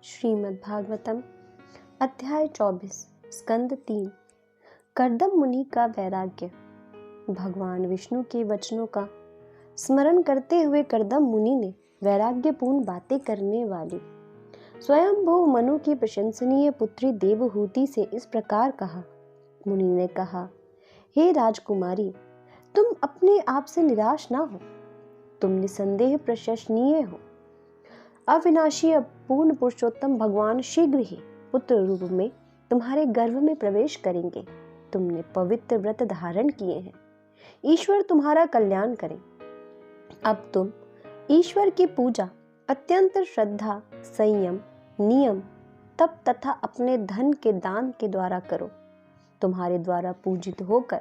श्रीमद्भागवतम अध्याय 24 स्कंद 3 कर्दम मुनि का वैराग्य। भगवान विष्णु के वचनों का स्मरण करते हुए कर्दम मुनि ने वैराग्यपूर्ण बातें करने वाली स्वयंभू मनु की प्रशंसनीय पुत्री देवहूति से इस प्रकार कहा। मुनि ने कहा, हे राजकुमारी, तुम अपने आप से निराश ना हो। तुम निसंदेह प्रशंसनीय हो। अविनाशी पूर्ण पुरुषोत्तम भगवान शीघ्र ही पुत्र रूप में तुम्हारे गर्भ में प्रवेश करेंगे। तुमने पवित्र व्रत धारण किए हैं। ईश्वर तुम्हारा कल्याण करें। अब तुम ईश्वर की पूजा अत्यंत श्रद्धा, संयम, नियम, तप तथा अपने धन के दान के द्वारा करो। तुम्हारे द्वारा पूजित होकर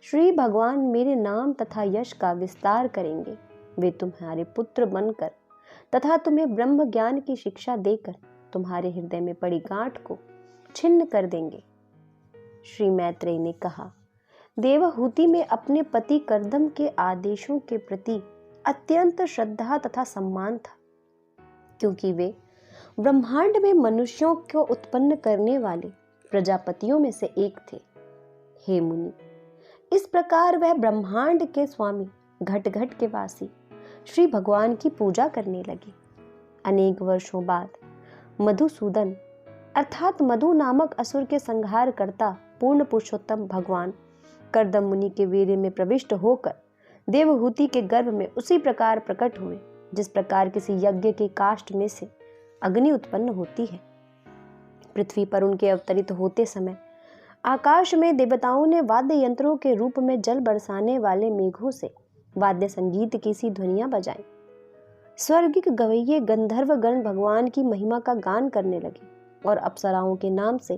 श्री भगवान मेरे नाम तथा यश का विस्तार करेंगे। वे तुम्हारे पुत्र बनकर तथा तुम्हें ब्रह्म ज्ञान की शिक्षा देकर तुम्हारे हृदय में पड़ी गांठ को छिन्न कर देंगे। श्री मैत्रेय ने कहा, देवहूति में अपने पति कर्दम के आदेशों के प्रति अत्यंत श्रद्धा तथा सम्मान था, क्योंकि वे ब्रह्मांड में मनुष्यों को उत्पन्न करने वाले प्रजापतियों में से एक थे। हे मुनि, इस प्रकार वह ब्रह्मांड के स्वामी घट घट के वासी श्री भगवान की पूजा करने लगे। अनेक वर्षों बाद मधुसूदन अर्थात मधु नामक असुर के संहार करता पूर्ण पुरुषोत्तम भगवान कर्दम मुनि के वीर्य में प्रविष्ट होकर देवहूति के गर्भ में उसी प्रकार प्रकट हुए जिस प्रकार किसी यज्ञ के काष्ठ में से अग्नि उत्पन्न होती है। पृथ्वी पर उनके अवतरित होते समय आकाश में देवताओं ने वाद्य यंत्रों के रूप में जल बरसाने वाले मेघों से वाद्य संगीत की सी ध्वनियां बजाई। स्वर्गिक गवैये गंधर्व गण भगवान की महिमा का गान करने लगे और अप्सराओं के नाम से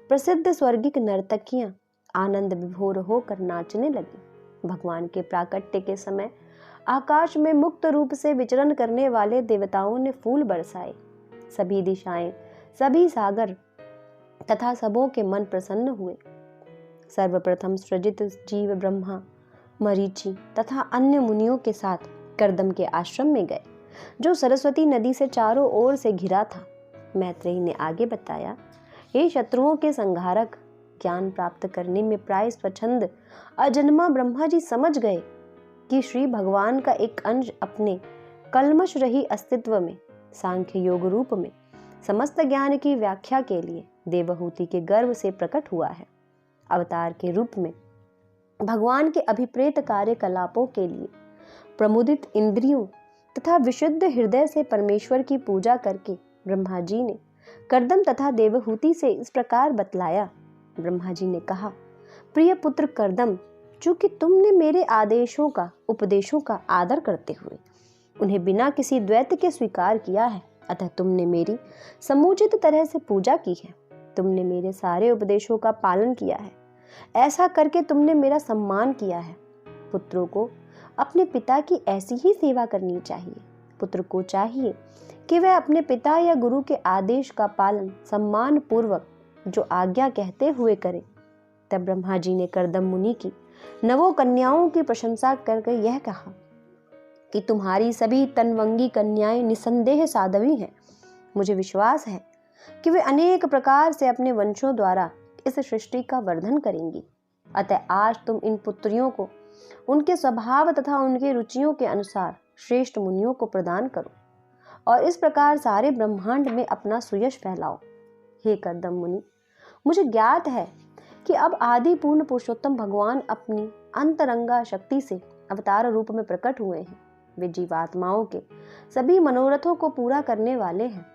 प्रसिद्ध स्वर्गिक नर्तकियां आनंद विभोर होकर नाचने लगी। भगवान के प्राकट्य के समय आकाश में मुक्त रूप से विचरण करने वाले देवताओं ने फूल बरसाए। सभी दिशाएं, सभी सागर तथा सबों के मन प्रसन्न हुए। सर्वप्रथम सृजित जीव ब्रह्मा, मरीचि तथा अन्य मुनियों के साथ कर्दम के आश्रम में गए, जो सरस्वती नदी से चारों ओर से घिरा था। मैत्रेय ने आगे बताया, हे शत्रुओं के संहारक, ज्ञान प्राप्त करने में प्राय स्वच्छंद अजन्मा ब्रह्मा जी समझ गए कि श्री भगवान का एक अंश अपने कल्मश रही अस्तित्व में सांख्य योग रूप में समस्त ज्ञान की व्याख्या के लिए देवहूति के गर्भ से प्रकट हुआ है। अवतार के रूप में भगवान के अभिप्रेत कार्यकलापों के लिए प्रमुदित इंद्रियों तथा विशुद्ध हृदय से परमेश्वर की पूजा करके ब्रह्मा जी ने कर्दम तथा देवहूति से इस प्रकार बतलाया। ब्रह्मा जी ने कहा, प्रिय पुत्र कर्दम, चूंकि तुमने मेरे आदेशों का, उपदेशों का आदर करते हुए उन्हें बिना किसी द्वैत के स्वीकार किया है, अतः तुमने मेरी समुचित तरह से पूजा की है। तुमने मेरे सारे उपदेशों का पालन किया है। ऐसा करके तुमने मेरा सम्मान किया है। पुत्रों को अपने पिता की ऐसी ही सेवा करनी चाहिए। पुत्र को चाहिए कि वह अपने पिता या गुरु के आदेश का पालन सम्मान पूर्वक जो आज्ञा कहते हुए करे। तब ब्रह्मा जी ने कर्दम मुनि की नवों कन्याओं की प्रशंसा करके यह कहा कि तुम्हारी सभी तनवंगी कन्याएं निसंदेह साध्वी हैं। मुझे विश्वास है कि वे अनेक प्रकार से अपने वंशों द्वारा इस सृष्टि का वर्धन करेंगी। अतः आज तुम इन पुत्रियों को उनके स्वभाव तथा उनके रुचियों के अनुसार श्रेष्ठ मुनियों को प्रदान करो और इस प्रकार सारे ब्रह्मांड में अपना सुयश फैलाओ। हे कर्दम मुनि, मुझे ज्ञात है कि अब आदि पूर्ण पुरुषोत्तम भगवान अपनी अंतरंगा शक्ति से अवतार रूप में प्रकट हुए हैं। वे जीवात्माओं के सभी मनोरथों को पूरा करने वाले हैं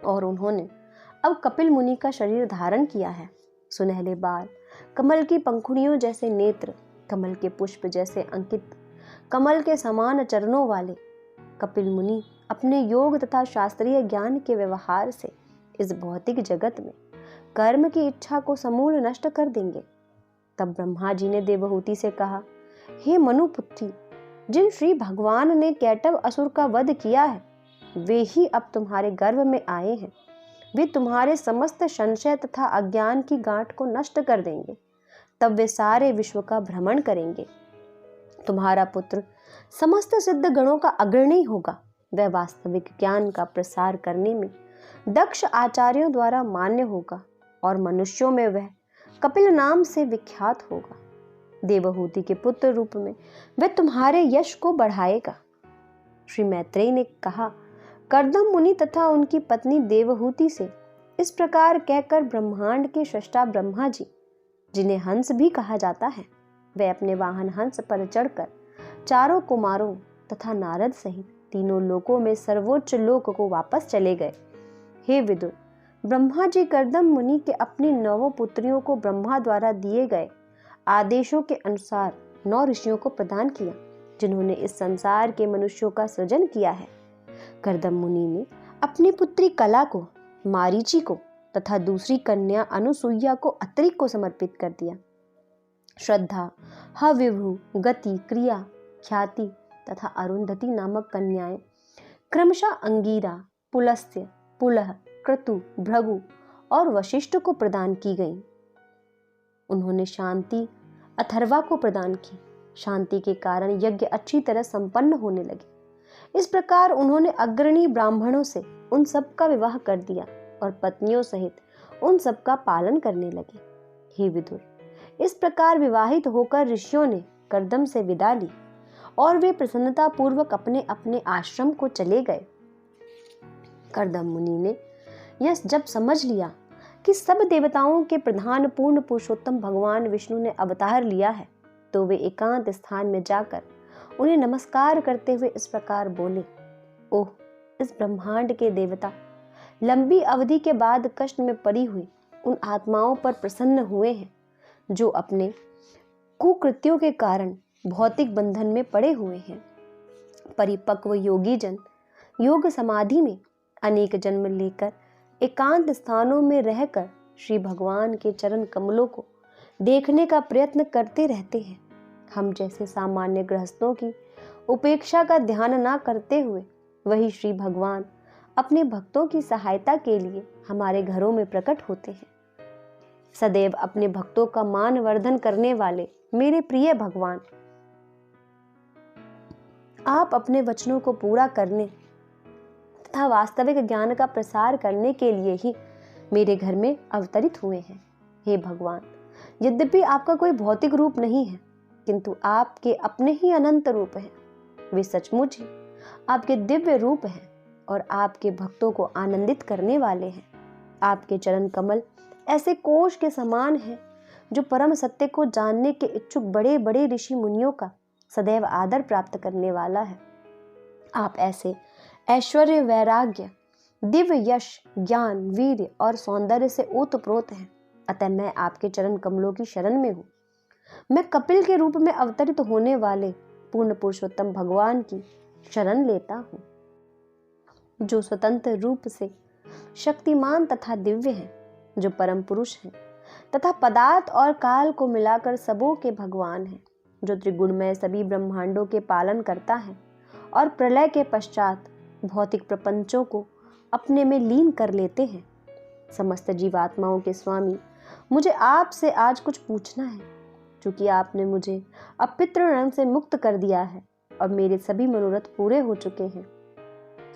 और उन्होंने अब कपिल मुनि का शरीर धारण किया है। सुनहले बाल, कमल की पंखुड़ियों जैसे नेत्र, कमल के पुष्प जैसे अंकित, कमल के समान चरणों वाले कपिल मुनि अपने योग तथा शास्त्रीय ज्ञान के व्यवहार से इस भौतिक जगत में कर्म की इच्छा को समूल नष्ट कर देंगे। तब ब्रह्मा जी ने देवहूति से कहा, हे मनुपुत्री, जिन श्री भगवान ने कैटव असुर का वध किया है, वे ही अब तुम्हारे गर्भ में आए हैं। वे तुम्हारे समस्त संशय तथा अज्ञान की गांठ को नष्ट कर देंगे। तब वे सारे विश्व का भ्रमण करेंगे। तुम्हारा पुत्र समस्त सिद्ध गणों का अग्रणी होगा। वह वास्तविक ज्ञान का प्रसार करने में दक्ष आचार्यों द्वारा मान्य होगा और मनुष्यों में वह कपिल नाम से विख्यात होगा। देवहूति के पुत्र रूप में वह तुम्हारे यश को बढ़ाएगा। श्री मैत्रेयी ने कहा, कर्दम मुनि तथा उनकी पत्नी देवहूति से इस प्रकार कहकर ब्रह्मांड के सृष्टा ब्रह्मा जी, जिन्हें हंस भी कहा जाता है, वे अपने वाहन हंस पर चढ़कर चारों कुमारों तथा नारद सहित तीनों लोकों में सर्वोच्च लोक को वापस चले गए। हे विदुर, ब्रह्मा जी कर्दम मुनि के अपनी 9 पुत्रियों को ब्रह्मा द्वारा दिए गए आदेशों के अनुसार 9 ऋषियों को प्रदान किया, जिन्होंने इस संसार के मनुष्यों का सृजन किया है। कर्दम मुनि ने अपनी पुत्री कला को मारीची को तथा दूसरी कन्या अनुसुईया को अत्रि को समर्पित कर दिया। श्रद्धा, हविभु, गति, क्रिया, ख्याति तथा अरुंधति नामक कन्याएं क्रमशः अंगीरा, पुलस्त्य, पुलह, क्रतु, भृगु और वशिष्ठ को प्रदान की गईं। उन्होंने शांति अथर्वा को प्रदान की। शांति के कारण यज्ञ अच्छी तरह संपन्न होने लगे। इस प्रकार उन्होंने अग्रणी ब्राह्मणों से उन सब का विवाह कर दिया और पत्नियों सहित उन सब का पालन करने लगे। हे विदुर, इस प्रकार विवाहित होकर ऋषियों ने कर्दम से विदा ली और वे प्रसन्नता पूर्वक अपने अपने आश्रम को चले गए। कर्दम मुनि ने यह जब समझ लिया कि सब देवताओं के प्रधान पूर्ण पुरुषोत्तम भगवान विष्णु ने अवतार लिया है, तो वे एकांत स्थान में जाकर उन्हें नमस्कार करते हुए इस प्रकार बोले, ओह, इस ब्रह्मांड के देवता, लंबी अवधि के बाद कष्ट में पड़ी हुई उन आत्माओं पर प्रसन्न हुए हैं जो अपने कुकृत्यों के कारण भौतिक बंधन में पड़े हुए हैं। परिपक्व योगी जन योग समाधि में अनेक जन्म लेकर एकांत स्थानों में रहकर श्री भगवान के चरण कमलों को देखने का प्रयत्न करते रहते हैं। हम जैसे सामान्य गृहस्थों की उपेक्षा का ध्यान ना करते हुए वही श्री भगवान अपने भक्तों की सहायता के लिए हमारे घरों में प्रकट होते हैं। सदैव अपने भक्तों का मान वर्धन करने वाले मेरे प्रिय भगवान, आप अपने वचनों को पूरा करने तथा वास्तविक ज्ञान का प्रसार करने के लिए ही मेरे घर में अवतरित हुए हैं। हे भगवान, यद्यपि आपका कोई भौतिक रूप नहीं है, किंतु आपके अपने ही अनंत रूप हैं। वे सचमुच ही आपके दिव्य रूप हैं और आपके भक्तों को आनंदित करने वाले हैं। आपके चरण कमल ऐसे कोश के समान हैं जो परम सत्य को जानने के इच्छुक बड़े बड़े ऋषि मुनियों का सदैव आदर प्राप्त करने वाला है। आप ऐसे ऐश्वर्य, वैराग्य, दिव्य यश, ज्ञान, वीर्य और सौंदर्य से ओतप्रोत हैं। अतः मैं आपके चरण कमलों की शरण में हूँ। मैं कपिल के रूप में अवतरित होने वाले पूर्ण पुरुषोत्तम भगवान की शरण लेता हूँ, जो स्वतंत्र रूप से शक्तिमान तथा दिव्य हैं, जो परम पुरुष हैं तथा पदार्थ और काल को मिलाकर सबों के भगवान हैं, जो त्रिगुणमय सभी ब्रह्मांडों के पालन करता है और प्रलय के पश्चात भौतिक प्रपंचों को अपने में लीन कर लेते हैं। समस्त जीवात्माओं के स्वामी, मुझे आपसे आज कुछ पूछना है, क्योंकि आपने मुझे अब पितृऋण से मुक्त कर दिया है और मेरे सभी मनोरथ पूरे हो चुके हैं।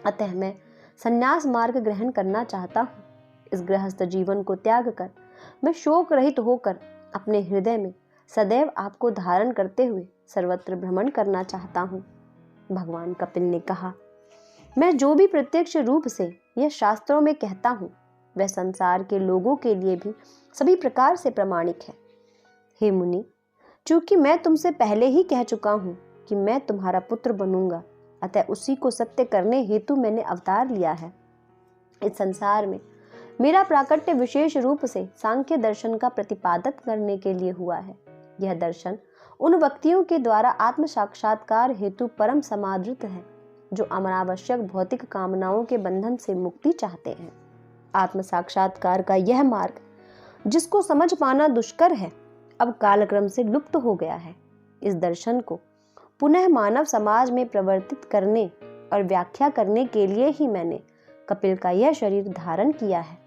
अतः मैं संन्यास मार्ग ग्रहण करना चाहता हूँ। इस गृहस्थ जीवन को त्याग कर मैं शोक रहित होकर अपने हृदय में सदैव आपको धारण करते हुए सर्वत्र भ्रमण करना चाहता हूँ। भगवान कपिल ने कहा, मैं जो भी प्रत्यक्ष रूप से यह शास्त्रों में कहता हूँ, वह संसार के लोगों के लिए भी सभी प्रकार से प्रमाणिक है। हे मुनि, चूंकि मैं तुमसे पहले ही कह चुका हूँ कि मैं तुम्हारा पुत्र बनूंगा, अतः उसी को सत्य करने हेतु मैंने अवतार लिया है। इस संसार में मेरा प्राकट्य विशेष रूप से सांख्य दर्शन का प्रतिपादन करने के लिए हुआ है। यह दर्शन उन व्यक्तियों के द्वारा आत्म साक्षात्कार हेतु परम समादृत है, जो अनावश्यक भौतिक कामनाओं के बंधन से मुक्ति चाहते हैं। आत्म साक्षात्कार का यह मार्ग, जिसको समझ पाना दुष्कर है, अब कालक्रम से लुप्त हो गया है। इस दर्शन को पुनः मानव समाज में प्रवर्तित करने और व्याख्या करने के लिए ही मैंने कपिल का यह शरीर धारण किया है।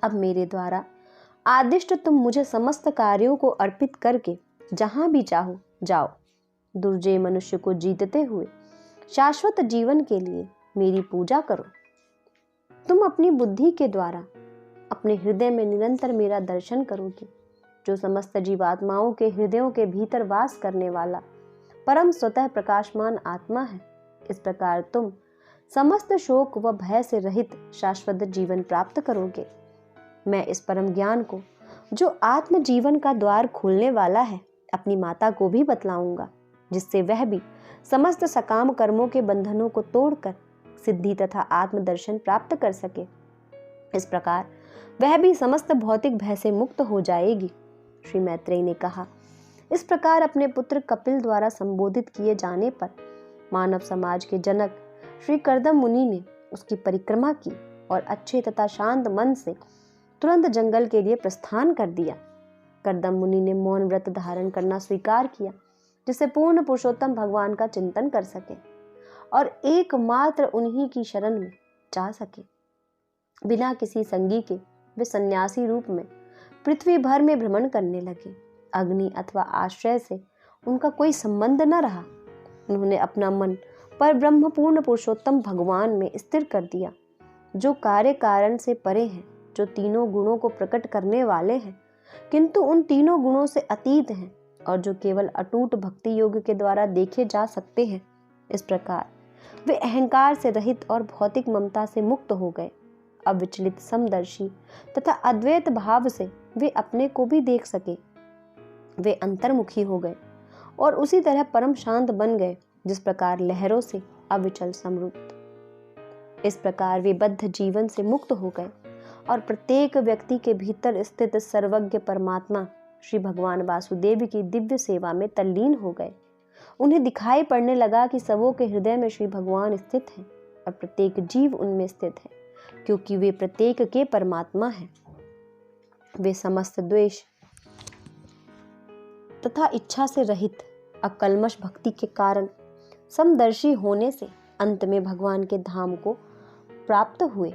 अब मेरे द्वारा आदिष्ट तुम मुझे समस्त कार्यों को अर्पित करके जहां भी चाहो जाओ। दुर्जय मनुष्य को जीतते हुए शाश्वत जीवन के लिए मेरी पूजा करो। तुम तुम अपनी बुद्धि के द्वारा अपने हृदय में निरंतर मेरा दर्शन करोगे, जो समस्त जीवात्माओं के हृदयों के भीतर वास करने वाला परम स्वतः प्रकाशमान आत्मा है। इस प्रकार तुम समस्त शोक व भय से रहित शाश्वत जीवन प्राप्त करोगे। मैं इस परम ज्ञान को, जो आत्म जीवन का द्वार खोलने वाला है, अपनी माता को भी बतलाऊंगा, जिससे वह भी समस्त सकाम कर्मों के बंधनों को तोड़कर सिद्धि तथा आत्मदर्शन प्राप्त कर सके। इस प्रकार वह भी समस्त भौतिक भय से मुक्त हो जाएगी। श्री मैत्रेयी ने कहा। इस प्रकार अपने पुत्र कपिल द्वारा संबोधित किए जाने पर मानव समाज के जनक श्री कर्दम मुनि ने उसकी परिक्रमा की और अच्छे तथा शांत मन से तुरंत जंगल के लिए प्रस्थान कर दिया। कर्दम मुनि ने मौन व्रत धारण करना स्वीकार किया, जिससे पूर्ण पुरुषोत्तम भगवान का चिंतन कर सके और एकमात्र उन्हीं की शरण में जा सके। बिना किसी संगी के वे सन्यासी रूप में पृथ्वी भर में भ्रमण करने लगे। अग्नि अथवा आश्रय से उनका कोई संबंध न रहा। उन्होंने अपना मन पर ब्रह्म पूर्ण पुरुषोत्तम भगवान में स्थिर कर दिया, जो कार्य कारण से परे हैं, जो तीनों गुणों को प्रकट करने वाले हैं किंतु उन तीनों गुणों से अतीत हैं और जो केवल अटूट भक्ति योग के द्वारा देखे जा सकते हैं। इस प्रकार वे अहंकार से रहित और भौतिक ममता से मुक्त हो गए। अविचलित समदर्शी तथा अद्वैत भाव से वे अपने को भी देख सके। वे अंतर्मुखी हो गए और उसी तरह परम शांत बन गए, जिस प्रकार लहरों से अविचल समृद्ध। इस प्रकार वे बद्ध जीवन से मुक्त हो गए और प्रत्येक व्यक्ति के भीतर स्थित सर्वज्ञ परमात्मा श्री भगवान वासुदेव की दिव्य सेवा में तल्लीन हो गए। उन्हें दिखाई पड़ने लगा कि सबों के हृदय में श्री भगवान स्थित हैं और प्रत्येक जीव उनमें स्थित है, क्योंकि वे प्रत्येक के परमात्मा हैं। वे समस्त द्वेष तथा इच्छा से रहित अकल्मष भक्ति के कारण समदर्शी होने से अंत में भगवान के धाम को प्राप्त हुए।